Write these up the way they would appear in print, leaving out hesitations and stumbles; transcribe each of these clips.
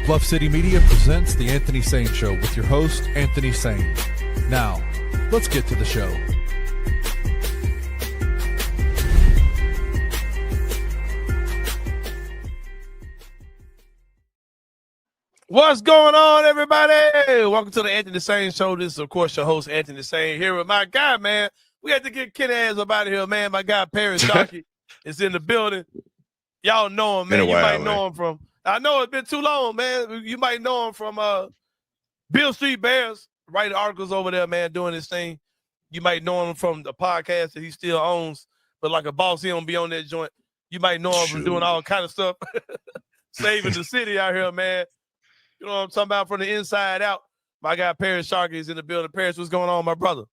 Bluff City Media presents The Anthony Sain Show with your host, Anthony Sain. Now, let's get to the show. What's going on, everybody? Welcome to the Anthony Sain Show. This is, of course, your host, Anthony Sain, here with my guy, man. We had to get Kenny ass up out of here, man. My guy, Parish Sharkey, is in the building. Y'all know him, man. You might know him from, I know it's been too long, man. You might know him from Bill Street Bears, writing articles over there, man, doing his thing. You might know him from the podcast that he still owns, but like a boss, he don't be on that joint. You might know him from doing all kind of stuff, saving the city out here, man. You know what I'm talking about, from the inside out. My guy, Parish Sharkey, is in the building. Parish, what's going on, my brother?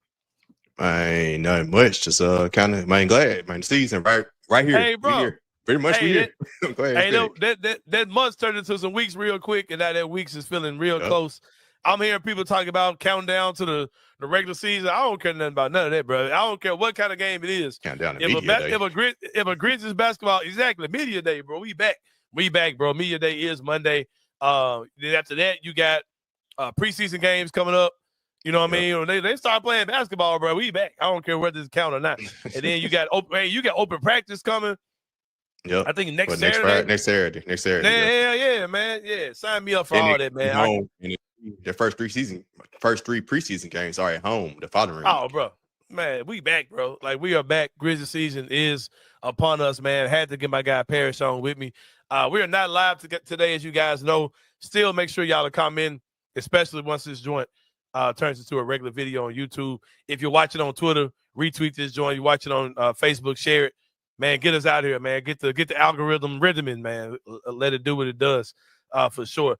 Ain't nothing much. Just kind of, man, glad, man. Season right here. Hey, bro. Here. Pretty much we here. Go ahead. Hey, that month turned into some weeks real quick, and now that weeks is feeling real close. I'm hearing people talking about counting down to the regular season. I don't care nothing about none of that, bro. I don't care what kind of game it is. Countdown to media day. If a Grizzlies basketball, exactly, media day, bro. We back. We back, bro. Media day is Monday. Then after that, you got preseason games coming up. You know what I mean? They start playing basketball, bro. We back. I don't care whether it's count or not. And then you got open practice coming. Yep. I think next Saturday. Next Saturday. Yeah, man. Yeah, sign me up for all that, man. The first three preseason games are at home. The following week. Oh, bro, man, we back, bro. Like, we are back. Grizzly season is upon us, man. Had to get my guy Parish on with me. We are not live today, as you guys know. Still, make sure y'all come in, especially once this joint turns into a regular video on YouTube. If you're watching on Twitter, retweet this joint. You're watching on Facebook, share it. Man, get us out here, man. Get the algorithm rhythming, man. Let it do what it does, for sure.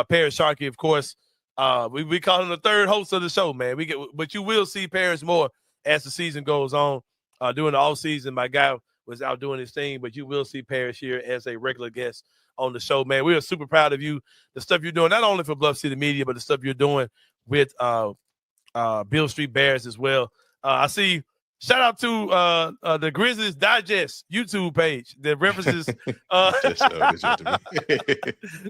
Parish Sharkey, of course. We call him the third host of the show, man. But you will see Parish more as the season goes on. During the off season, my guy was out doing his thing, but you will see Parish here as a regular guest on the show, man. We are super proud of you, the stuff you're doing, not only for Bluff City Media, but the stuff you're doing with Bill Street Bears as well. I see. Shout out to the Grizzlies Digest YouTube page that references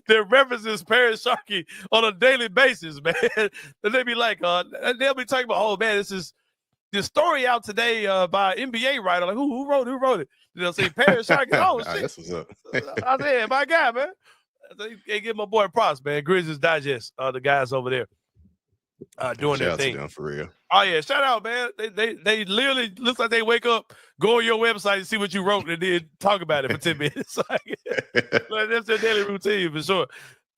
that references Parish Sharkey on a daily basis, man. And they be like, they'll be talking about, oh man, this is this story out today by an NBA writer. Like, who wrote it? They'll say Parish Sharkey. Oh shit, that's what's up. I said, my guy, man. They give my boy props, man. Grizzlies Digest, the guys over there. Doing their thing. Them for real. Oh yeah, shout out, man. They literally looks like they wake up, go on your website and see what you wrote, and then talk about it for 10 minutes. Like, that's their daily routine for sure.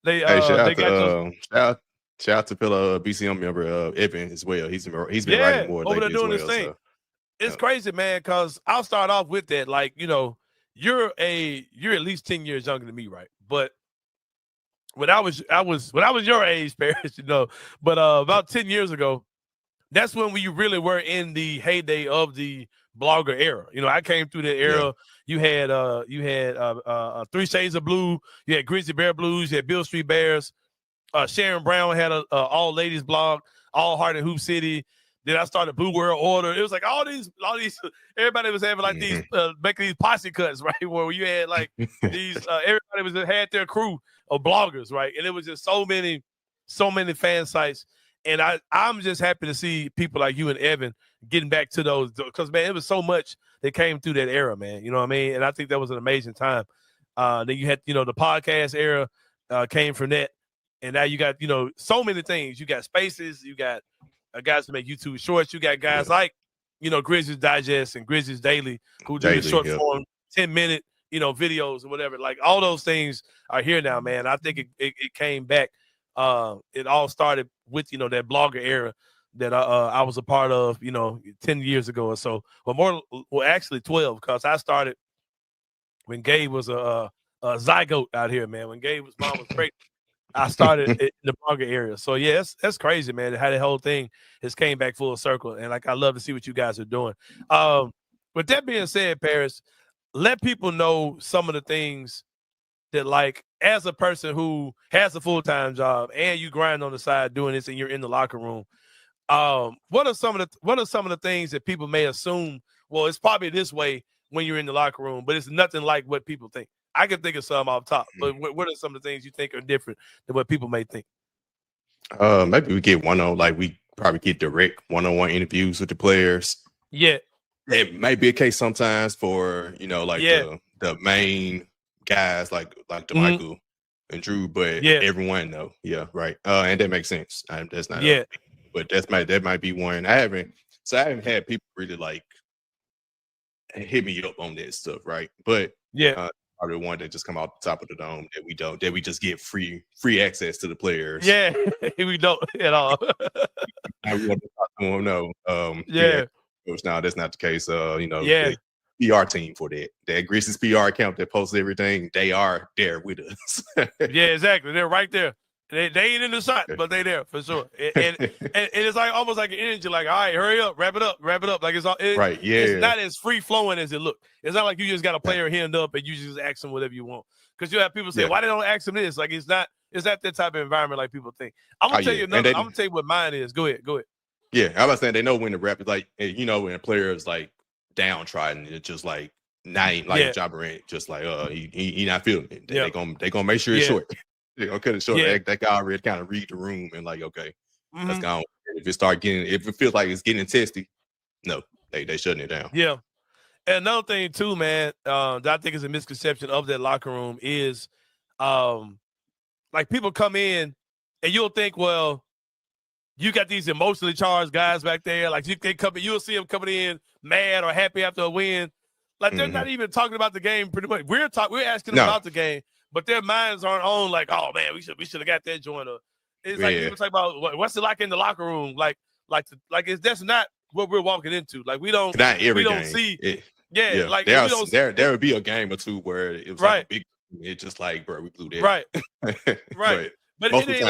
Shout out to fellow BCM member Evan as well. He's been writing more over there doing this thing. So. It's crazy, man. Because I'll start off with that. Like, you know, you're at least 10 years younger than me, right? But when I was your age, Parish, you know, but about 10 years ago, that's when we really were in the heyday of the blogger era. You know, I came through that era. Yeah. You had 3 Shades of Blue, you had Grizzly Bear Blues, you had Bill Street Bears. Sharon Brown had a all ladies blog, All Heart in Hoop City. Then I started Blue World Order. It was like all these. Everybody was having like these making these posse cuts, right? Where you had like these. Everybody had their crew of bloggers, right? And it was just so many fan sites. And I'm just happy to see people like you and Evan getting back to those, because man, it was so much that came through that era, man. You know what I mean? And I think that was an amazing time. Then you had, the podcast era came from that, and now you got, so many things. You got Spaces, you got guys who make YouTube shorts. You got guys like, Grizzlies Digest and Grizzlies Daily who do the short form 10-minute, videos or whatever. Like, all those things are here now, man. I think it came back. It all started with, that blogger era that I was a part of, 10 years ago or so. But actually 12, because I started when Gabe was a zygote out here, man. When Gabe's mom was pregnant, I started in the blogger area. So, yeah, that's crazy, man, how the whole thing has came back full circle. And, like, I love to see what you guys are doing. With that being said, Paris, let people know some of the things that, like, as a person who has a full-time job and you grind on the side doing this and you're in the locker room, what are some of the things that people may assume, well, it's probably this way when you're in the locker room, but it's nothing like what people think? I can think of some off top, Mm-hmm. but what are some of the things you think are different than what people may think? Maybe we get we probably get direct one-on-one interviews with the players. Yeah. It may be a case sometimes for, the main guys like DeMichael and Drew, but everyone though. Yeah, right. And that makes sense. That's not but that might be one. I haven't had people really like hit me up on that stuff, right? But probably one that just come out the top of the dome that we just get free access to the players. Yeah, we don't at all. I want to talk to them. No, no, that's not the case. The PR team for that Grizzlies PR account that posts everything, they are there with us. Yeah, exactly. They're right there. They ain't in the shot, but they there for sure. And it's like almost like an energy, like, all right, hurry up, wrap it up. Like right. Yeah, it's not as free flowing as it look. It's not like you just got a player hand up and you just ask them whatever you want. Because you have people say, why they don't ask them this? Like it's not that type of environment like people think. I'm gonna tell you another. I'm gonna tell you what mine is. Go ahead. Yeah, I was saying they know when to wrap it. Like when a player is like downtrodden, it's just like not like Ja Morant, just like he not feeling it. They gonna make sure it's short. They're gonna cut it short. That guy already kind of read the room and like, okay, let's go. If it feels like it's getting testy, no, they shutting it down. Yeah. And another thing too, man, that I think is a misconception of that locker room is like people come in and you'll think, well, you got these emotionally charged guys back there. Like you'll see them coming in mad or happy after a win. Like they're not even talking about the game pretty much. We're asking them about the game, but their minds aren't on like, oh man, we should have got that joint up. It's like people talk about what's it like in the locker room, that's not what we're walking into. Like we don't see. Like there would be a game or two where it was like a big. It's just like, bro, we blew that. Right. But it ain't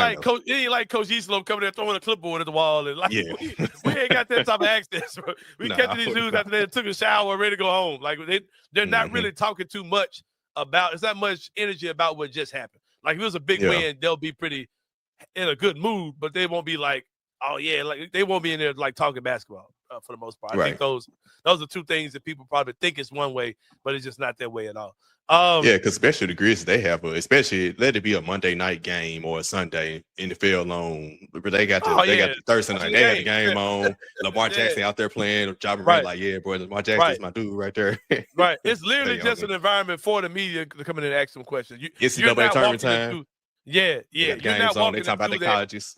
like Coach Eastlow coming there throwing a clipboard at the wall and like we ain't got that type of access. Bro. We kept these dudes after they took a shower, ready to go home. Like they're not really talking too much about. It's not much energy about what just happened. Like if it was a big win, they'll be pretty in a good mood, but they won't be like, oh yeah, like they won't be in there like talking basketball for the most part. I think those are two things that people probably think it's one way, but it's just not that way at all. Because especially the Grizzlies, they have especially let it be a Monday night game or a Sunday NFL alone. They got the Thursday night. They had the game on. Lamar Jackson out there playing. Ja Morant like, yeah, boy, Lamar Jackson's my dude right there. Right. It's literally just an environment for the media to come in and ask them questions. NCAA tournament time. You're not walking. They talk about the colleges.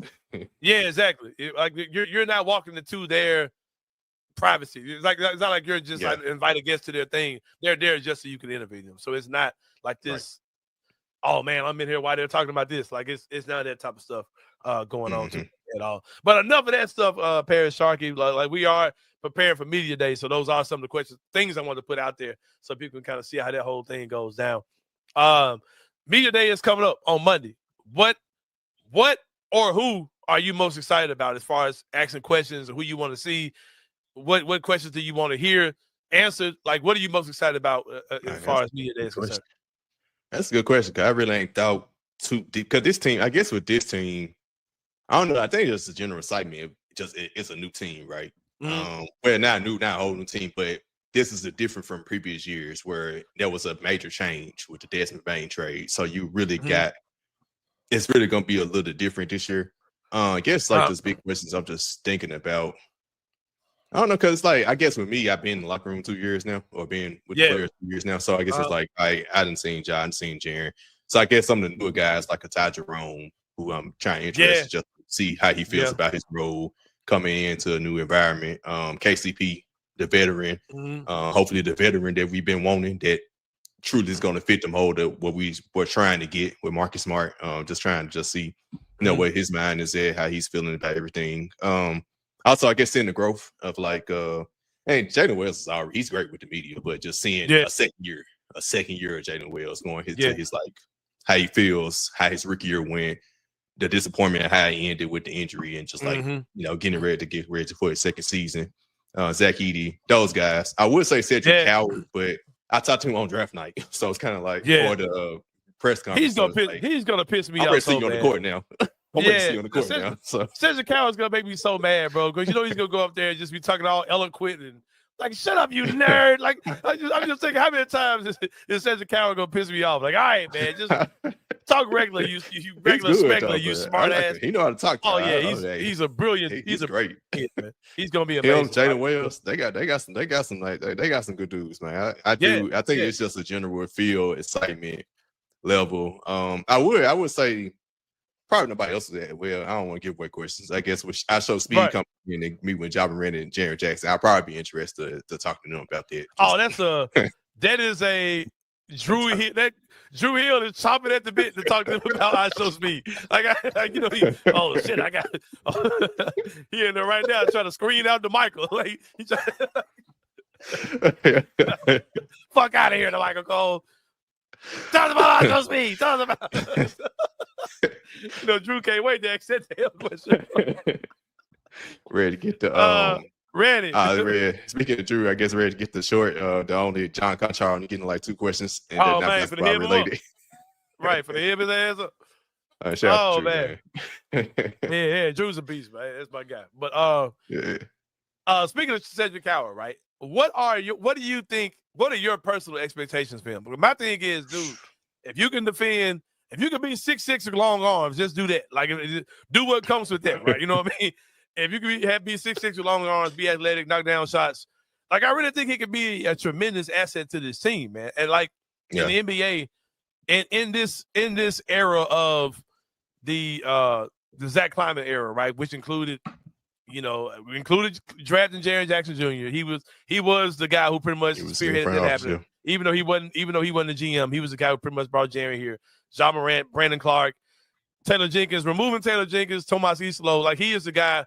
Yeah, exactly. Like you're not walking into their privacy. It's not like you're just like invite a guest to their thing. They're there just so you can interview them. So it's not like this. Right. Oh man, I'm in here while they're talking about this. Like it's none of that type of stuff going on at all. But enough of that stuff, Parish Sharkey. Like we are preparing for media day, so those are some of the things I want to put out there so people can kind of see how that whole thing goes down. Media day is coming up on Monday. What or who are you most excited about as far as asking questions or who you want to see? What questions do you want to hear answered? Like, what are you most excited about as far as media day is concerned? That's a good question because I really ain't thought too deep. Because this team, I guess with this team, I don't know. I think it's a general excitement. It's a new team, right? Well, not a whole new team, but this is different from previous years where there was a major change with the Desmond Bain trade. So you really it's really going to be a little different this year. I guess those big questions I'm just thinking about. I don't know, because like I guess with me, I've been in the locker room 2 years now, or been with the players 2 years now. So I guess it's like I didn't see Ja, I didn't see Jaren. So I guess some of the newer guys like Ty Jerome, who I'm trying to interest just to see how he feels about his role coming into a new environment. KCP, the veteran, hopefully the veteran that we've been wanting that truly is going to fit the mold of what we're trying to get with Marcus Smart. Just trying to see, where his mind is at, how he's feeling about everything. Also, I guess seeing the growth of like, and Jalen Wells he's great with the media, but just seeing a second year of Jalen Wells going to his like how he feels, how his rookie year went, the disappointment of how he ended with the injury, and just like getting ready for his second season. Zach Edey, those guys. I would say Cedric Coward, but I talked to him on draft night, so it's kind of like for the press conference. He's gonna piss me off. I'm ready to see you on the court now. Cedric Coward's gonna make me so mad, bro. Because he's gonna go up there and just be talking all eloquent and Like, shut up, you nerd. Like, I'm just thinking, how many times is Cedric Coward gonna piss me off? Like, all right, man, just talk regular. You regular, smegular, you smart ass. He know how to talk. Oh yeah, he's a brilliant. He's a great. Kid, man. He's gonna be amazing. Jalen Wells, they got some good dudes, man. I think it's just a general feel excitement level. I would say probably nobody else is at. Well, I don't want to give away questions. I guess with I show speed coming in and meet with Jabba Rennie and Jaron Jackson, I'll probably be interested to talk to them about that. That is a Drew Hill. That Drew Hill is chopping at the bit to talk to him about I show speed. I got he in there right now trying to screen out to Michael. Like fuck out of here, to Michael Cole. Talk about I show speed. Talk about. Drew can't wait to accept the hell question. Ready to get the ready. Speaking of Drew, I guess ready to get the short. The only John Conchar only getting like 2 questions, and they're not basketball related. Right, for the him his ass up. Shout out to Drew, man. yeah, Drew's a beast, man. That's my guy. But speaking of Cedric Coward, right? What do you think? What are your personal expectations for him? Because my thing is, dude, if you can defend. If you can be 6'6" with long arms, just do that. Like, do what comes with that, right? You know what I mean? If you can be 6'6" with long arms, be athletic, knock down shots, like I really think he could be a tremendous asset to this team, man. And like in the NBA, and in this era of the Zach Kleiman era, right, which included drafting Jaron Jackson Jr. He was the guy who pretty much spearheaded that happening. Even though he wasn't the GM, he was the guy who pretty much brought Jaron here. Ja Morant, Brandon Clark, Taylor Jenkins, removing Taylor Jenkins, Tomas Islo, like he is the guy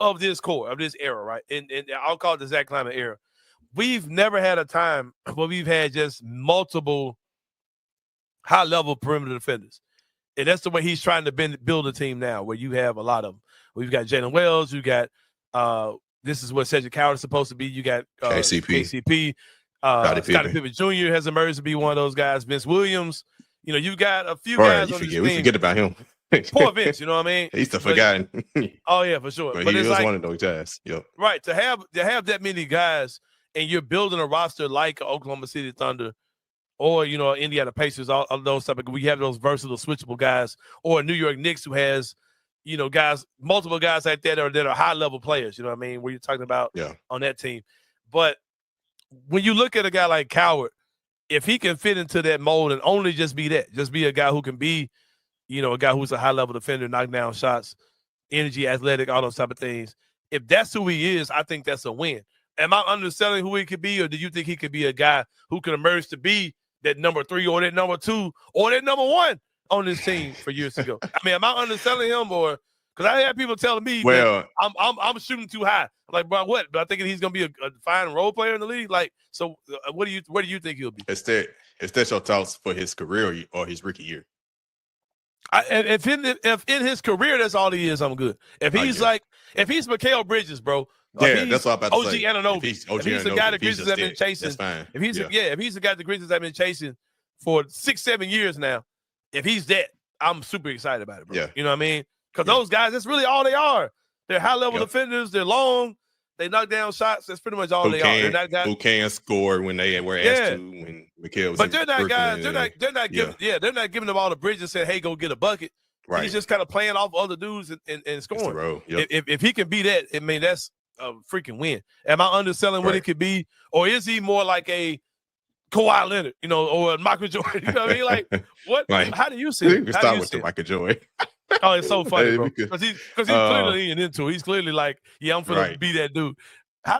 of this core, of this era, right? And I'll call it the Zach Kleiman era. We've never had a time where we've had just multiple high-level perimeter defenders. And that's the way he's trying to build a team now, where you have a lot of them. We've got Jalen Wells, you got this is what Cedric Coward is supposed to be. You got KCP. Scottie Pippen Jr. has emerged to be one of those guys. Vince Williams. You got a few guys on this team. We forget about him. Poor Vince, you know what I mean? He's the forgotten. Oh, yeah, for sure. But he was one of those guys. Yep. Right. To have that many guys and you're building a roster like Oklahoma City Thunder or, Indiana Pacers, all those type of, we have those versatile, switchable guys, or New York Knicks who has, multiple guys like that that are high-level players, you know what I mean, where you're talking about on that team. But when you look at a guy like Coward, if he can fit into that mold and only just be a guy who can be, a guy who's a high-level defender, knock down shots, energy, athletic, all those type of things, if that's who he is, I think that's a win. Am I underselling who he could be, or do you think he could be a guy who could emerge to be that number 3 or that number 2 or that number 1 on this team for years to go? I mean, am I underselling him, or because I had people telling me that I'm shooting too high? I'm like, bro, what? But I think he's gonna be a fine role player in the league. Like, so where do you think he'll be? Is that your thoughts for his career or his rookie year? If in his career that's all he is, I'm good. If he's if he's Mikal Bridges, bro. That's what I'm about to say. If he's the guy the Grizzlies have been chasing, that's fine. If he's the guy the Grizzlies have been chasing for 6-7 years now, if he's that, I'm super excited about it, bro. Yeah. You know what I mean? Because those guys, that's really all they are. They're high-level defenders. They're long. They knock down shots. That's pretty much all they are. They're not guys who can score when they were asked to. When Mikal was, but they're not guys. They're not giving. Yeah, they're not giving them all the bridges and saying, "Hey, go get a bucket." Right. He's just kind of playing off other dudes and scoring. If he can be that, I mean, that's a freaking win. Am I underselling what it could be, or is he more like a Kawhi Leonard, or a Michael Jordan? You know what I mean? Like, what? How do you see it? You can start with the Michael Jordan. Oh, it's so funny, bro. Because he's clearly leaning into it. He's clearly like, yeah, I'm gonna be that dude.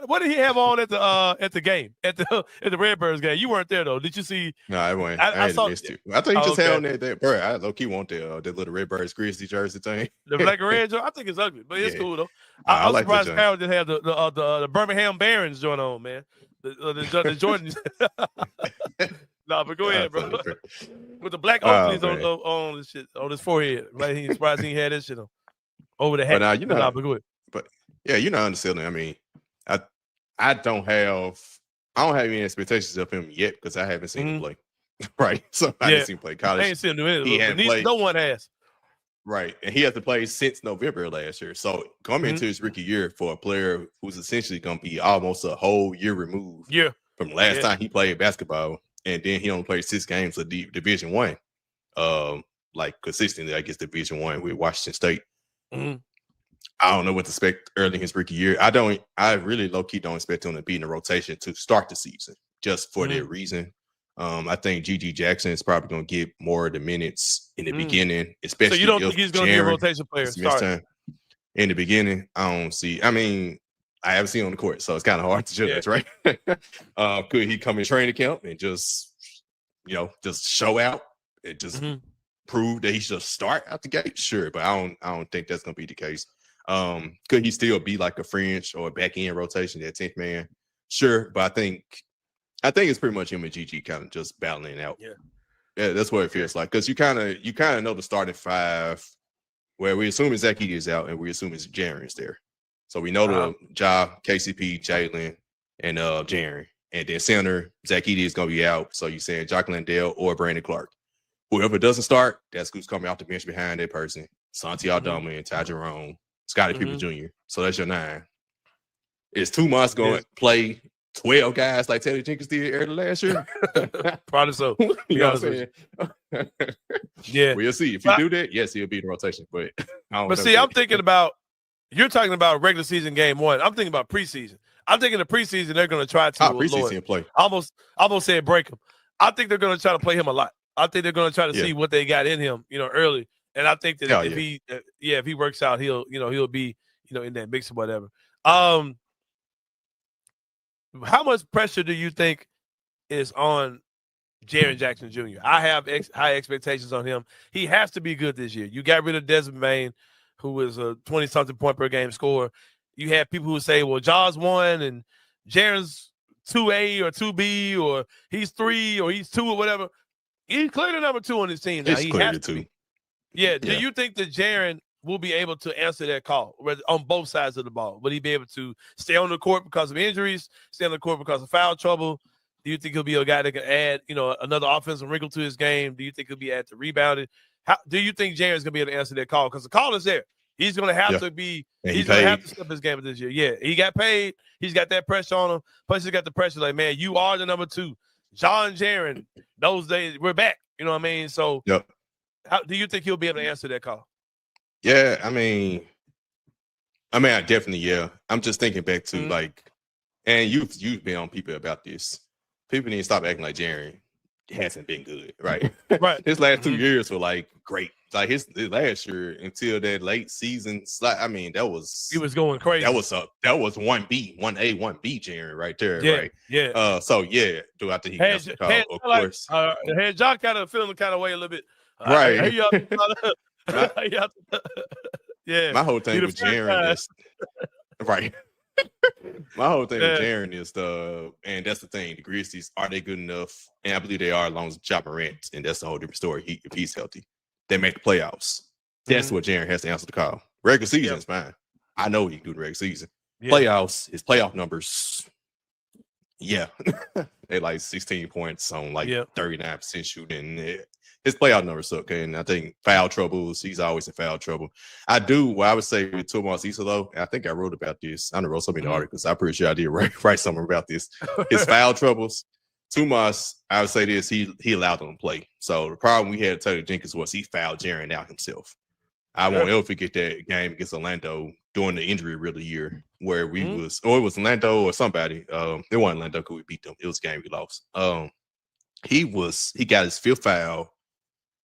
What did he have on at the game at the Redbirds game? You weren't there though. Did you see? No, I went. I missed you. I thought he just had on that. Bro, I low key want that little Redbirds Grizzlies jersey thing. The black and red jersey. I think it's ugly, but it's cool though. I'm like surprised Carol didn't have the Birmingham Barons joint on, man. The Jordans. No, but go ahead, bro. With the black Oakleys on this shit on his forehead, right? He's surprised he had that shit on over the head. But now but go ahead. But yeah, you're not underselling. I mean, I don't have any expectations of him yet because I haven't seen him play. Right, so I haven't seen him play college. I ain't seen him do anything. No one has. Right. And he hasn't played since November last year. So coming into his rookie year for a player who's essentially going to be almost a whole year removed from the last time he played basketball. And then he only played 6 games of Division One. Like consistently, I guess Division One with Washington State. I don't know what to expect early in his rookie year. I really low-key don't expect him to be in the rotation to start the season just for that reason. I think G.G. Jackson is probably going to get more of the minutes in the beginning, especially. So you don't think he's going to be a rotation player? Sorry. In the beginning, I don't see. I mean, I haven't seen him on the court, so it's kind of hard to judge, right? Could he come in training camp and just show out and just prove that he should start out the gate? Sure, but I don't think that's going to be the case. Could he still be like a fringe or a back end rotation, that 10th man? Sure, but I think it's pretty much him and GG kind of just battling out. Yeah, that's what it feels like. Because you kind of know the starting 5, where we assume Zach Edey is out and we assume it's Jaren is there. So we know the Ja, KCP, Jalen, and Jaren. And then center, Zach Edey is gonna be out. So you're saying Jock Landale or Brandon Clark. Whoever doesn't start, that's who's coming off the bench behind that person. Santi Aldama and Ty Jerome, Scottie Pippen Jr. So that's your 9. Is Tumas going to play 12 guys like Taylor Jenkins did early last year? Probably so. You know what I'm saying? We'll see. If you do that, yes, he'll be in the rotation. But I'm thinking about, you're talking about regular season game 1. I'm thinking about preseason. I'm thinking the preseason they're going to try to preseason play. Almost said break him. I think they're going to try to play him a lot. I think they're going to try to see what they got in him, early. And I think that if he works out, he'll be, in that mix or whatever. How much pressure do you think is on Jaren Jackson Jr.? I have high expectations on him. He has to be good this year. You got rid of Desmond Bain, who was a 20-something point per game scorer. You have people who say, well, Jaws 1 and Jaren's 2A or 2B, or he's 3 or he's 2 or whatever. He's clearly number 2 on his team now. He has to be. Yeah. Do you think that Jaren will be able to answer that call on both sides of the ball? Will he be able to stay on the court because of injuries, stay on the court because of foul trouble? Do you think he'll be a guy that can add, another offensive wrinkle to his game? Do you think he'll be at the rebounding? Do you think Jaren's going to be able to answer that call? Because the call is there. He's going to have to be – he's going to have to step his game this year. Yeah, he got paid. He's got that pressure on him. Plus, he's got the pressure like, man, you are the number 2. John Jaren, those days, we're back. You know what I mean? So how do you think he'll be able to answer that call? Yeah, I mean, I definitely, I'm just thinking back to and you've been on people about this. People need to stop acting like Jaren hasn't been good, right? Right. His last 2 years were great. Like his last year until that late season, that was he was going crazy. That was 1B, 1A, 1B Jaren right there, right? Yeah. Do I think he has to call? Of course. Had Jock kind of feeling the kind of way a little bit, right? My whole thing with Jaren is right. My whole thing with Jaren is and that's the thing. The Grizzlies, are they good enough? And I believe they are, as long as Ja Morant, and that's a whole different story. If he's healthy, they make the playoffs. That's what Jaren has to answer the call. Regular season is fine. I know he can do the regular season. Playoffs, his playoff numbers, they like 16 points on 39% shooting. His playoff numbers suck, and I think foul troubles. He's always in foul trouble. I would say with Tomas Isolo, I think I wrote about this. I wrote so many articles. I'm pretty sure I did write something about this. His foul troubles. Tomas, I would say this: he allowed them to play. So the problem we had at Taylor Jenkins was he fouled Jaren out himself. I won't ever forget that game against Orlando during the injury riddle year where we it was Orlando or somebody. It wasn't Orlando because we beat them. It was a game we lost. He got his 5th foul.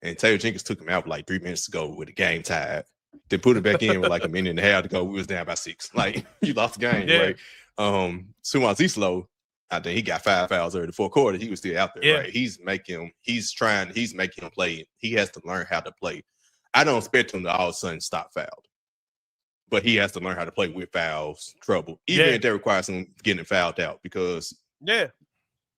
And Taylor Jenkins took him out with 3 minutes to go with the game tied. They put it back in with a minute and a half to go. We was down by 6. You lost the game, right? Tomas Isolo, I think he got 5 fouls early the 4th quarter. He was still out there, right? He's making him play. He has to learn how to play. I don't expect him to all of a sudden stop fouled. But he has to learn how to play with fouls, trouble. Even if that requires him getting fouled out, because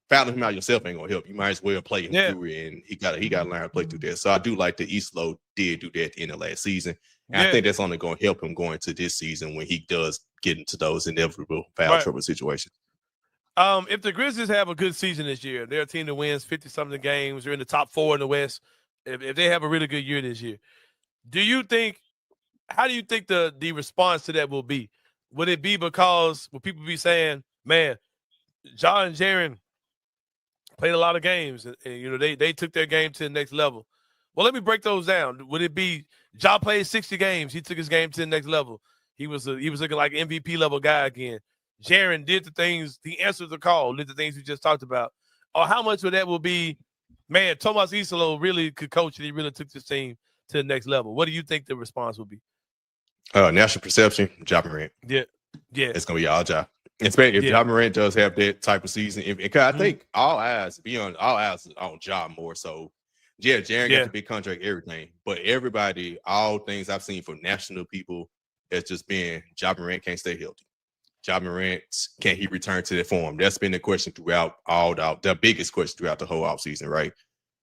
fouling him out yourself ain't gonna help. You might as well play him through it, and he gotta learn how to play through that. So I do like that Isolo did do that at the end of last season. And I think that's only gonna help him going to this season when he does get into those inevitable foul trouble situations. If the Grizzlies have a good season this year, they're a team that wins 50-something games, they're in the top 4 in the West. If they have a really good year this year, How do you think the response to that will be? Would it be because will people be saying, man, John and Jaren played a lot of games and they took their game to the next level? Well, let me break those down. Would it be Ja played 60 games, he took his game to the next level. He was looking like an MVP level guy again. Jaren did the things, he answered the call, did the things we just talked about. Or how much of that will be, man, Tomas Isolo really could coach and he really took this team to the next level. What do you think the response will be? National perception, Ja Morant. Yeah. It's gonna be all Ja. Especially if Ja Morant does have that type of season. Because I think all eyes on Ja more so. Yeah, Jaren got the big contract, everything. But everybody, all things I've seen from national people, has just been Ja Morant can't stay healthy. Ja Morant, can he return to that form? That's been the question throughout the biggest question throughout the whole offseason, right?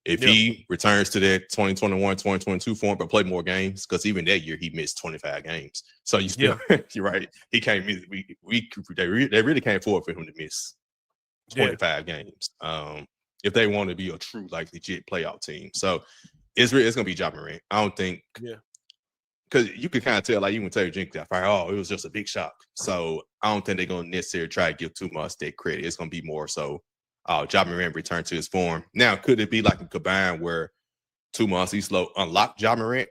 If he returns to that 2021, 2022 form, but play more games, because even that year he missed 25 games. So you still, you're right. He can't miss. They really can't afford for him to miss 25 games. If they want to be a true, like, legit playoff team. So it's going to be Ja Morant. I don't think, because you could kind of tell, like, even Taylor Jenkins, it was just a big shock. So I don't think they're going to necessarily try to give too much that credit. It's going to be more so Ja Morant return to his form. Now, could it be like a combine where 2 months Islo unlocked Ja Morant?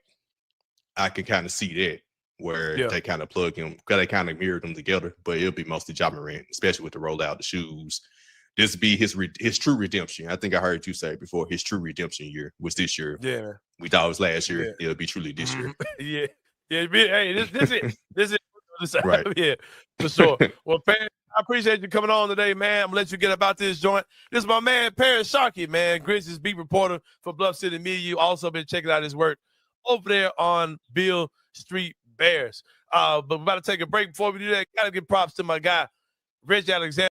I can kind of see that, where they kind of plug him, because they kind of mirrored them together, but it'll be mostly Ja Morant, especially with the rollout, the shoes. This be his true redemption. I think I heard you say before, his true redemption year was this year. Yeah. We thought it was last year. It'll be truly this year. Hey, this is right. Yeah, for sure. Well, Parish, I appreciate you coming on today, man. I'm gonna let you get about this joint. This is my man, Parish Sharkey, man, Grizzlies beat reporter for Bluff City Media. You also been checking out his work over there on Beale Street Bears. But we're about to take a break. Before we do that, gotta give props to my guy, Reggie Alexander.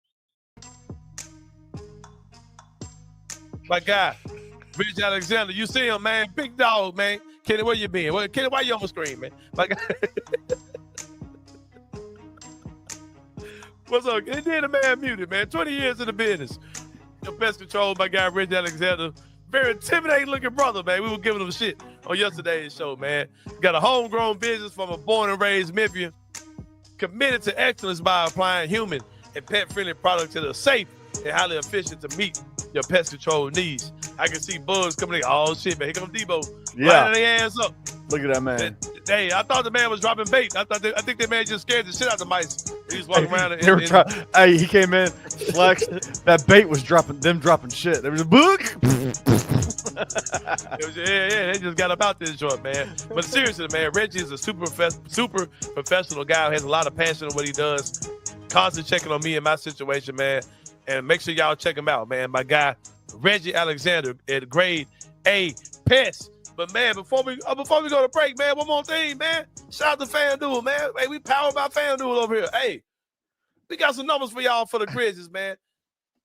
My guy, Rich Alexander. You see him, man. Big dog, man. Kenny, where you been? Kenny, why you on the screen, man? My guy. What's up? And then the man muted, man. 20 years in the business. Your best control, my guy, Rich Alexander. Very intimidating looking brother, man. We were giving him shit on yesterday's show, man. Got a homegrown business from a born and raised Memphian. Committed to excellence by applying human and pet-friendly products that are safe and highly efficient to meet your pest control needs. I can see Buzz coming in. Oh shit, man! Here comes Debo. Lining their ass up. Look at that man. Hey, I thought the man was dropping bait. I think that man just scared the shit out of the mice. He was walking around. He came in, flexed. That bait was dropping shit. There was a book. They just got about this joint, man. But seriously, man, Reggie is a super professional guy who has a lot of passion in what he does. Constantly checking on me and my situation, man. And make sure y'all check him out, man. My guy, Reggie Alexander at Grade A Pest. But, man, before we go to break, man, one more thing, man. Shout out to FanDuel, man. Hey, we powered by FanDuel over here. Hey, we got some numbers for y'all for the Grizzlies, man.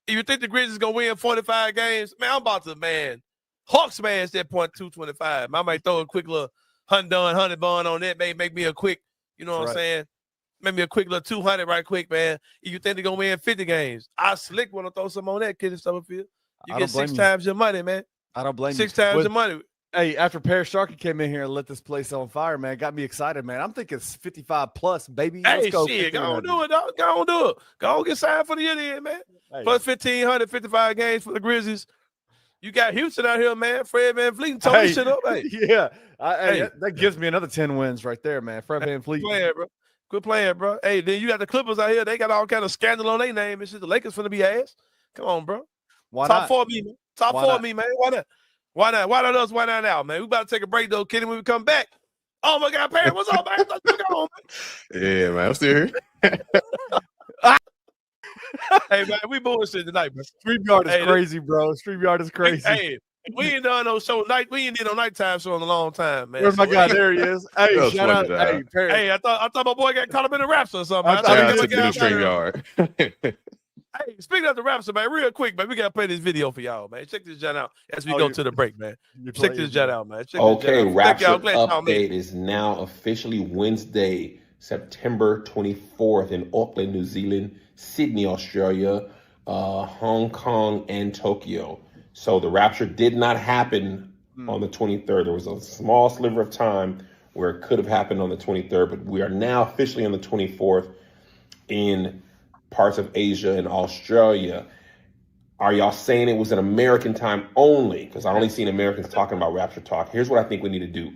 If you think the Grizzlies going to win 45 games, man, I'm about to, Hawk smash that point 225. I might throw a quick little 100 bun on that, maybe make me a quick, you know what I'm saying? Maybe a quick little 200 right quick, man. If you think they're going to win 50 games, I slick want to throw some on that, Kid Summerfield. You get 6 times your money, man. I don't blame you. 6 times your money. Hey, after Parish Sharkey came in here and lit this place on fire, man, got me excited, man. I'm thinking it's 55 plus, baby. Hey, shit, go on do it, dog. Go on do it. Go on get signed for the Indian, man. Hey. Plus 1,500, 55 games for the Grizzlies. You got Houston out here, man. Fred VanVleet tore this shit up, hey. Yeah. That gives me another 10 wins right there, man. Fred VanVleet. Quit playing, bro. Hey, then you got the Clippers out here. They got all kind of scandal on their name and shit. The Lakers finna be ass. Come on, bro. Why Top not? 4 me, man. Top 4 me, man. Why not? Why not? Why not us? Why not now, man? We about to take a break, though, Kenny, when we come back. Oh, my God, Perry, what's up, man? Let's go on, man. Yeah, man. I'm still here. Hey, man, we bullshit tonight, bro. StreamYard is crazy, bro. StreamYard is crazy. Hey, we ain't done no show night. We ain't did no nighttime show in a long time, man. Where's my guy? There he is. Hey, shout out. Hey, Perry. Hey, I thought my boy got caught up in the raps or something. I took the StreamYard. Hey, speaking of the raps, man, real quick, man, we gotta play this video for y'all, man. Check this jet out as we go to the break, man. Check this jet out, man. Okay, Rapture update is now officially Wednesday, September 24th in Auckland, New Zealand, Sydney, Australia, Hong Kong, and Tokyo. So the Rapture did not happen on the 23rd. There was a small sliver of time where it could have happened on the 23rd, but we are now officially on the 24th in parts of Asia and Australia. Are y'all saying it was an American time only? Because I only seen Americans talking about Rapture Talk. Here's what I think we need to do.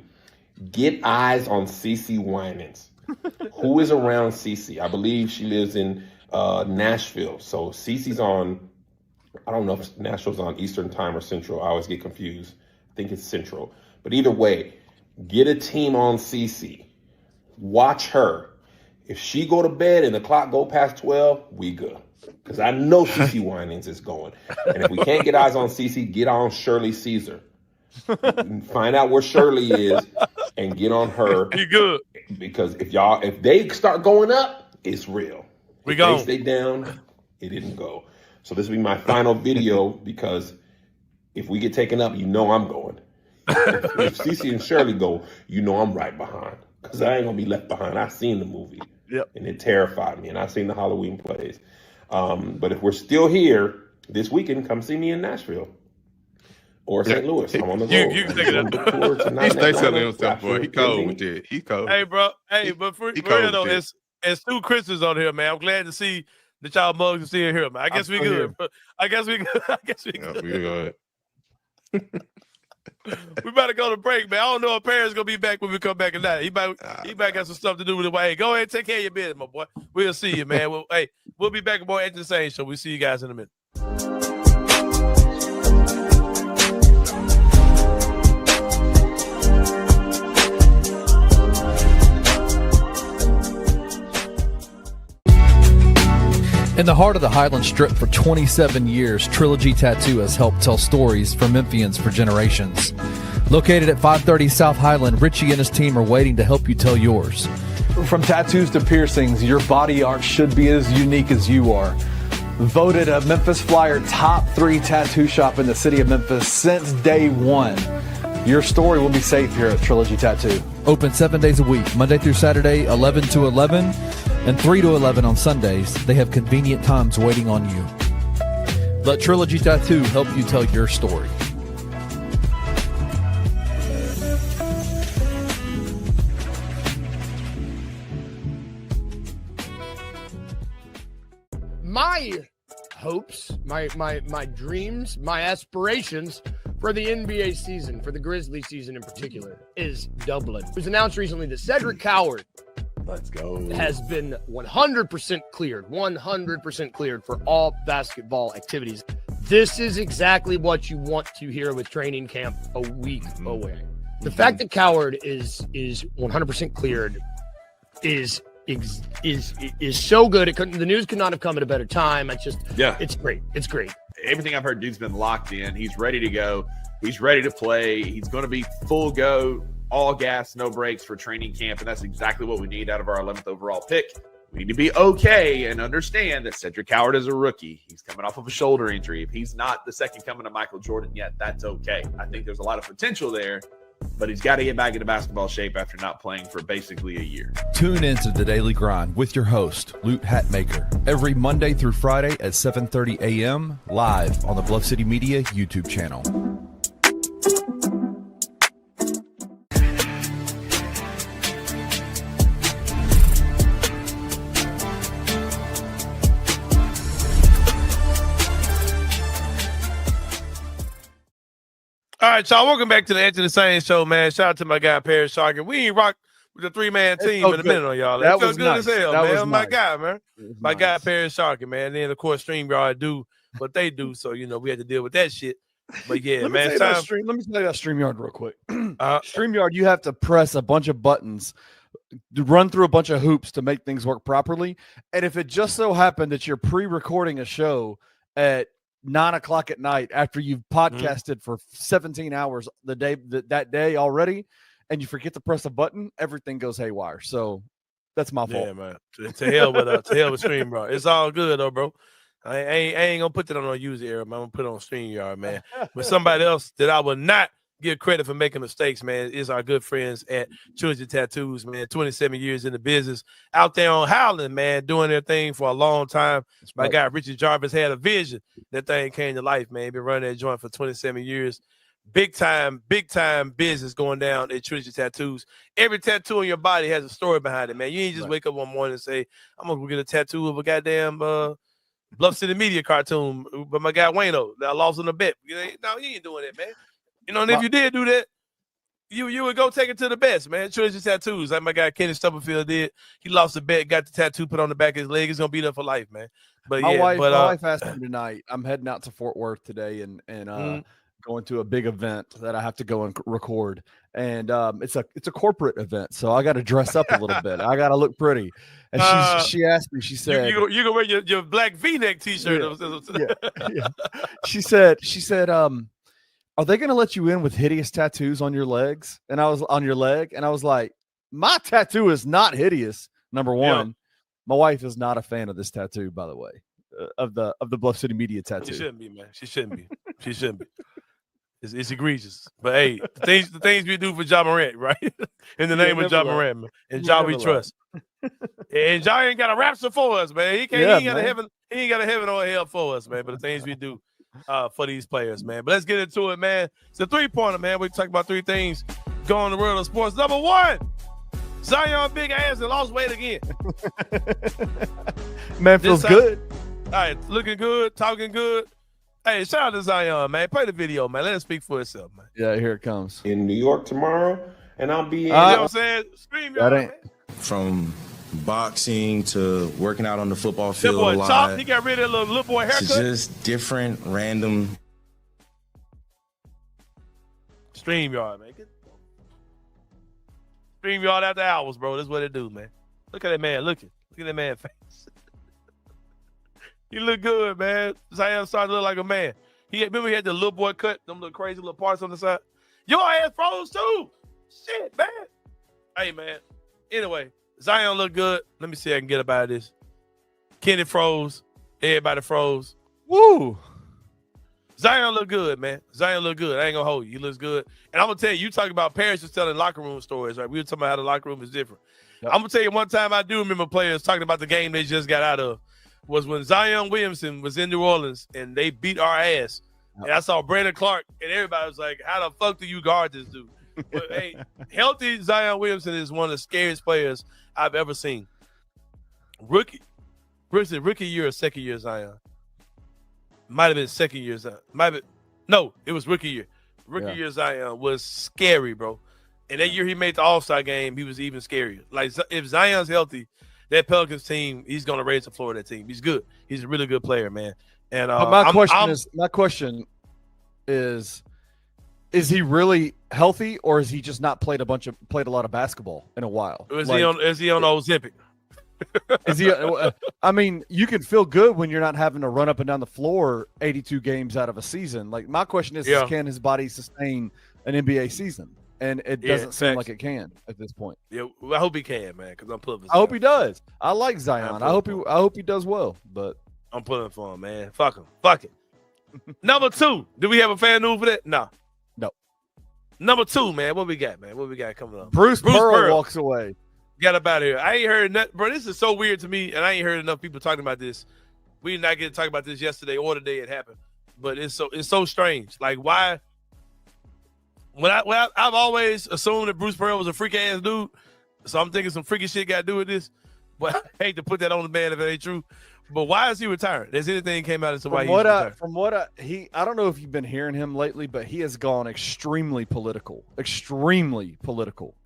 Get eyes on CeCe Winans. Who is around CeCe? I believe she lives in Nashville. So CeCe's on, I don't know if Nashville's on Eastern time or Central. I always get confused. I think it's Central. But either way, get a team on CeCe. Watch her. If she go to bed and the clock go past 12, we good. Because I know CeCe Winans is going. And if we can't get eyes on CeCe, get on Shirley Caesar. Find out where Shirley is and get on her. You good. Because if they start going up, it's real. We if go. they stay down, it didn't go. So this will be my final video because if we get taken up, you know I'm going. If CeCe and Shirley go, you know I'm right behind. Because I ain't going to be left behind. I've seen the movie. Yep. And it terrified me. And I've seen the Halloween plays. But if we're still here this weekend, come see me in Nashville. Or St. Louis. I'm on the road. You can take it up. He stay telling himself, boy. He cold with it. He cold. Hey, bro. Hey, but for real though, it's two Christians on here, man. I'm glad to see that y'all mugs are still here, man. I guess we good. Bro. I guess we good. Yeah, we good. We better go to break, man. I don't know if Paris gonna be back when we come back or not. He might got some stuff to do with it. Hey, go ahead and take care of your business, my boy. We'll see you, man. We'll be back more Anthony Sain Show. We'll see you guys in a minute. In the heart of the Highland Strip for 27 years, Trilogy Tattoo has helped tell stories for Memphians for generations. Located at 530 South Highland, Richie and his team are waiting to help you tell yours. From tattoos to piercings, your body art should be as unique as you are. Voted a Memphis Flyer top 3 tattoo shop in the city of Memphis since day one. Your story will be safe here at Trilogy Tattoo. Open 7 days a week, Monday through Saturday, 11 to 11, and 3 to 11 on Sundays. They have convenient times waiting on you. Let Trilogy Tattoo help you tell your story. My hopes, my dreams, my aspirations for the NBA season, for the Grizzlies season in particular, is Dublin. It was announced recently that Cedric Coward has been 100% cleared for all basketball activities. This is exactly what you want to hear with training camp a week away. The fact that Coward is 100% cleared is so good. The news could not have come at a better time. It's great. It's great. Everything I've heard, dude's been locked in. He's ready to go. He's ready to play. He's going to be full go, all gas, no breaks for training camp, and that's exactly what we need out of our 11th overall pick. We need to be okay and understand that Cedric Coward is a rookie. He's coming off of a shoulder injury. If he's not the second coming of Michael Jordan yet, that's okay. I think there's a lot of potential there, but he's got to get back into basketball shape after not playing for basically a year. Tune into The Daily Grind with your host, Lute Hatmaker, every Monday through Friday at 7:30 a.m. live on the Bluff City Media YouTube channel. All right, y'all. Welcome back to the Anthony Sain Show, man. Shout out to my guy, Parish Sharkey. We ain't rock with the 3-man team in a minute on y'all. That was good nice. As hell, man. My guy, man. My guy, Parish Sharkey, man. Then, of course, StreamYard do what they do. So, we had to deal with that shit. But, yeah, let man. Me tell you about StreamYard real quick. StreamYard, you have to press a bunch of buttons, run through a bunch of hoops to make things work properly. And if it just so happened that you're pre-recording a show at 9 o'clock at night after you've podcasted for 17 hours that day already, and you forget to press a button, everything goes haywire. So that's my fault. Yeah, man. To hell with StreamYard. It's all good though, bro. I ain't gonna put that on a user error, man. I'm gonna put it on StreamYard, man. But somebody else that I will not give credit for making mistakes, man, is our good friends at Trilogy Tattoos, man. 27 years in the business, out there on Howland, man, doing their thing for a long time. My guy Richard Jarvis had a vision. That thing came to life, man. Been running that joint for 27 years. big time business going down at Trilogy Tattoos. Every tattoo on your body has a story behind it, man. You ain't just wake up one morning and say, I'm gonna go get a tattoo of a goddamn Bluff City Media cartoon, but my guy Wayno that I lost on the bet. No, you ain't doing that, man. And if you did do that, you would go take it to the best, man. Trilogy Tattoos, like my guy Kenny Stubblefield did. He lost the bet, got the tattoo put on the back of his leg. It's gonna be there for life, man. But my wife asked me tonight. I'm heading out to Fort Worth today and going to a big event that I have to go and record. And it's a corporate event, so I got to dress up a little bit. I got to look pretty. And she asked me. She said, "You gonna wear your black V-neck T-shirt?" Yeah. She said, are they going to let you in with hideous tattoos on your legs? And I was on your leg. And I was like, my tattoo is not hideous. Number one, yeah. My wife is not a fan of this tattoo, by the way, of the Bluff City Media tattoo. She shouldn't be, man. She shouldn't be. She shouldn't be. It's egregious. But hey, the things we do for Ja Morant, right? In the name of Ja Morant, man. And Ja we trust. And Ja ain't got a rapture for us, man. He ain't got a heaven or a hell for us, man. But the things we do for these players, man. But let's get into it, man. It's a 3-pointer, man. We talk about 3 things going in the world of sports. Number 1, Zion big ass and lost weight again. Man, feels good. All right, looking good, talking good. Hey, shout out to Zion, man. Play the video, man. Let it speak for itself, man. Yeah, here it comes. In New York tomorrow, and I'll be in. You know what I'm saying? Scream, y'all, man. From boxing to working out on the football field boy a lot. Chop, he got rid of that little boy haircut. It's just different, random. StreamYard, man. StreamYard after hours, bro. That's what it do, man. Look at that man looking. Look at that man's face. He look good, man. Zion started to look like a man. Remember he had the little boy cut, them little crazy little parts on the side. Your ass froze too. Shit, man. Hey, man. Anyway, Zion look good. Let me see if I can get up out of this. Kenny froze. Everybody froze. Woo. Zion look good, man. Zion look good. I ain't gonna hold you. He looks good. And I'm gonna tell you talking about Parish was telling locker room stories, right? We were talking about how the locker room is different. Yep. I'm gonna tell you one time I do remember players talking about the game they just got out of was when Zion Williamson was in New Orleans and they beat our ass. Yep. And I saw Brandon Clark and everybody was like, how the fuck do you guard this dude? But hey, healthy Zion Williamson is one of the scariest players I've ever seen. Rookie year or second year Zion? Might have been second year Zion. No, it was rookie year. Rookie year Zion was scary, bro. And that year he made the All-Star game, he was even scarier. Like, if Zion's healthy, that Pelicans team, he's going to raise the floor of that team. He's good. He's a really good player, man. And my question is he really healthy, or is he just not played a lot of basketball in a while? Is he on Ozempic? Is he? I mean, you can feel good when you're not having to run up and down the floor 82 games out of a season. Like, my question is can his body sustain an NBA season? And it doesn't seem like it can at this point. Yeah, well, I hope he can, man, because I'm pulling for Zion. I hope he does. I like Zion. I hope he does well. But I'm pulling for him, man. Fuck him. Fuck it. Number 2. Do we have a fan news for that? No. Number 2, man. What we got, man? What we got coming up? Bruce Pearl walks away. Got up out of here. I ain't heard nothing, bro. This is so weird to me, and I ain't heard enough people talking about this. We did not get to talk about this yesterday or the day it happened, but it's so strange. Like, why? I've always assumed that Bruce Pearl was a freak ass dude, so I'm thinking some freaky shit got to do with this. But I hate to put that on the man if it ain't true. But why is he retiring? Has anything came out as to why he's retired? I don't know if you've been hearing him lately, but he has gone extremely political,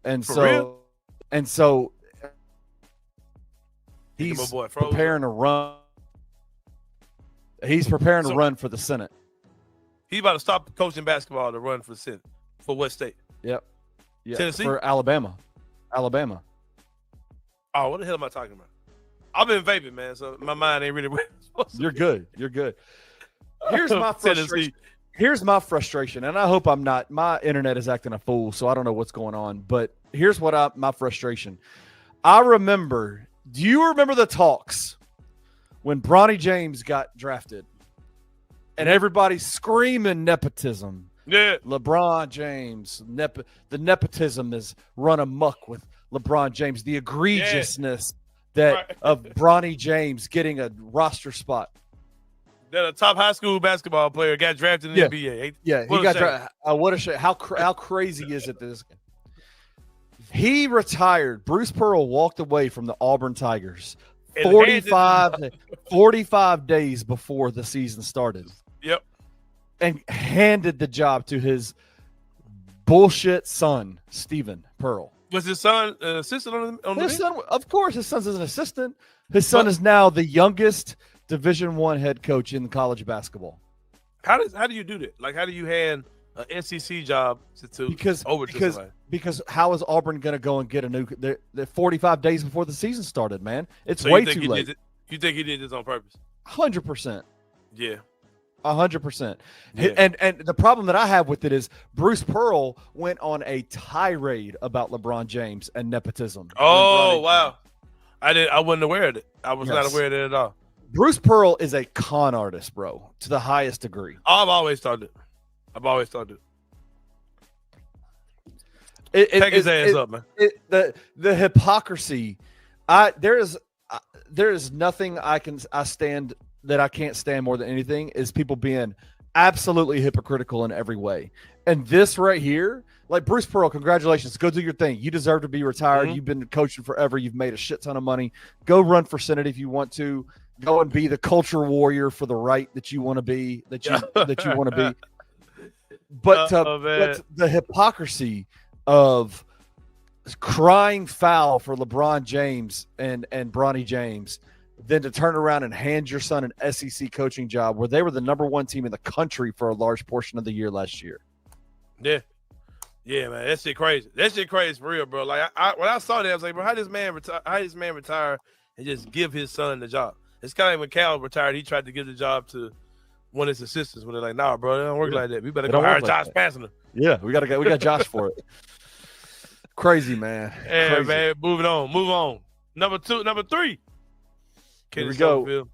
and so. And so he's preparing to run. He's preparing to run for the Senate. He's about to stop coaching basketball to run for the Senate. For what state? Yep. Yeah. Tennessee? For Alabama. Oh, what the hell am I talking about? I've been vaping, man, so my mind ain't really where it's supposed to be. You're good. Here's my frustration. Here's my frustration, and I hope I'm not. My internet is acting a fool, so I don't know what's going on. But here's my frustration. I remember. Do you remember the talks when Bronny James got drafted, and everybody's screaming nepotism? Yeah, LeBron James. The nepotism is run amok with LeBron James. The egregiousness of Bronny James getting a roster spot. That a top high school basketball player got drafted in the NBA. Yeah, he got drafted. What a shame. How crazy is it this? He retired. Bruce Pearl walked away from the Auburn Tigers 45 days before the season started. Yep. And handed the job to his bullshit son, Stephen Pearl. Was his son an assistant on the his son? Of course, his son's an assistant. His son is now the youngest Division I head coach in college basketball. How do you do that? Like, how do you hand an SEC job to somebody? Because how is Auburn going to go and get a new? They're 45 days before the season started, man. It's So way too late. You think he did this on purpose? 100%. Yeah. 100%. Yeah. And the problem that I have with it is Bruce Pearl went on a tirade about LeBron James and nepotism. Oh, wow. I wasn't aware of it. I was not aware of it at all. Bruce Pearl is a con artist, bro, to the highest degree. I've always thought it. Take his ass up, man. The hypocrisy. There is nothing I stand that I can't stand more than anything is people being absolutely hypocritical in every way. And this right here, like Bruce Pearl, congratulations. Go do your thing. You deserve to be retired. Mm-hmm. You've been coaching forever. You've made a shit ton of money. Go run for Senate if you want to. Go and be the culture warrior for the right that you want to be, that you want to be. But the hypocrisy of crying foul for LeBron James and Bronny James, then to turn around and hand your son an SEC coaching job where they were the number one team in the country for a large portion of the year last year. Yeah. Yeah, man. That shit crazy. That shit crazy for real, bro. Like when I saw that, I was like, bro, how this man retire and just give his son the job? It's kind of like when Cal retired, he tried to give the job to one of his assistants. When they're like, nah, bro, it don't work like that. We better go hire Josh Pastner. Yeah, we got Josh for it. Crazy, man. Yeah, Crazy. man. Move on. Number 3. Here we go.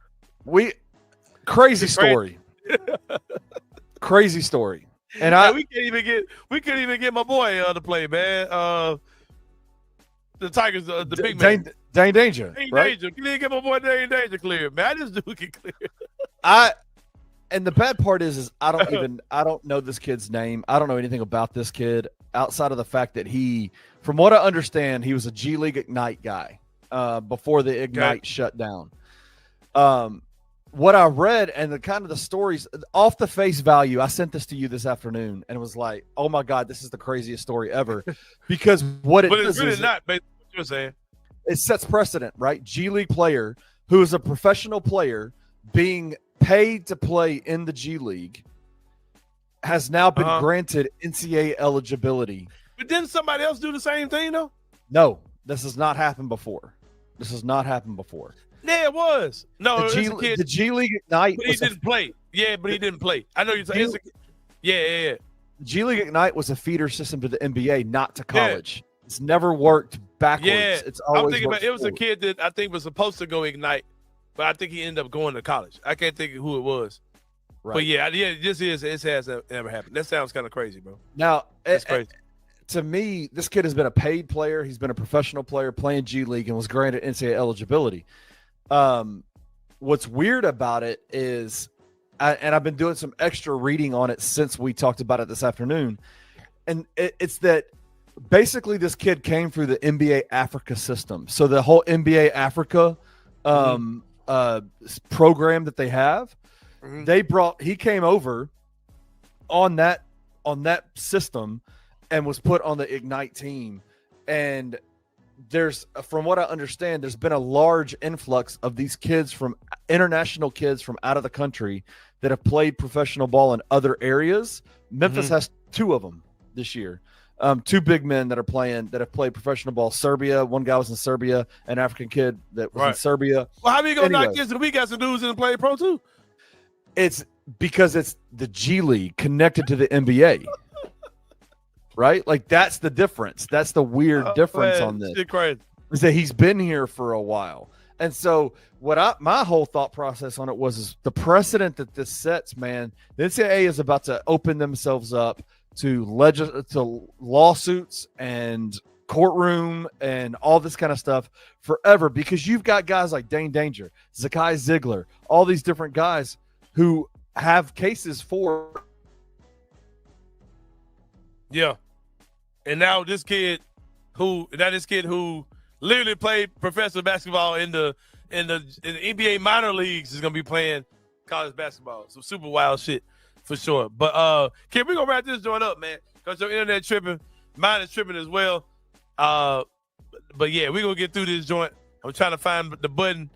Crazy story. Crazy story. And we couldn't even get my boy to play, man. The Tigers, the big man. Dane Danger. Right? Danger. Can you get my boy Dane Danger clear, man? I just do get clear. And the bad part is I don't know this kid's name. I don't know anything about this kid outside of the fact that from what I understand, he was a G League Ignite guy before the Ignite shut down. What I read and the stories off the face value, I sent this to you this afternoon and it was like, oh my God, this is the craziest story ever. Because what it but does it's really is not based on what you're saying. It sets precedent, right? G League player who is a professional player being paid to play in the G League has now been granted NCAA eligibility. But didn't somebody else do the same thing though? No, this has not happened before. Yeah, it was. No, the G League Ignite. But he didn't play. Yeah, but he didn't play. I know you're saying. Yeah. The G League Ignite was a feeder system to the NBA, not to college. Yeah. It's never worked backwards. Yeah, it's always I'm thinking about it was forward. A kid that I think was supposed to go Ignite, but I think he ended up going to college. I can't think of who it was. Right. But it has never happened. That sounds kind of crazy, bro. Now, it's crazy. To me, this kid has been a paid player. He's been a professional player playing G League and was granted NCAA eligibility. What's weird about it is, and I've been doing some extra reading on it since we talked about it this afternoon, and it's that basically this kid came through the NBA Africa system. So the whole NBA Africa program that they have, he came over on that system and was put on the Ignite team. And from what I understand, there's been a large influx of these international kids from out of the country that have played professional ball in other areas. Memphis has 2 of them this year. 2 big men that have played professional ball. Serbia, one guy was in Serbia, an African kid that was in Serbia. Well, how many gonna knock this? We got some dudes in the play pro too. It's because it's the G League connected to the NBA. Right? Like that's the difference. That's the weird difference on this. Crazy. Is that he's been here for a while. And so my whole thought process on it is the precedent that this sets, man. The NCAA is about to open themselves up to lawsuits and courtroom and all this kind of stuff forever because you've got guys like Dane Danger, Zakai Ziegler, all these different guys who have cases for. Yeah. And now this kid who literally played professional basketball in the NBA minor leagues is gonna be playing college basketball. Some super wild shit for sure. But Kim, we're gonna wrap this joint up, man. Because your internet tripping, mine is tripping as well. But yeah, we're gonna get through this joint. I'm trying to find the button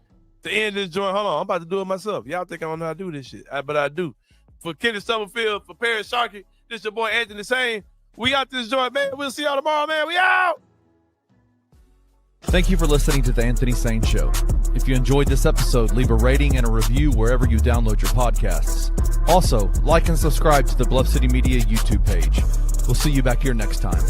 to end this joint. Hold on, I'm about to do it myself. Y'all think I don't know how to do this shit, but I do. For Kenny Summerfield, for Parish Sharkey, this is your boy Anthony Sain. We out this joint, man. We'll see y'all tomorrow, man. We out. Thank you for listening to the Anthony Sain Show. If you enjoyed this episode, leave a rating and a review wherever you download your podcasts. Also, like and subscribe to the Bluff City Media YouTube page. We'll see you back here next time.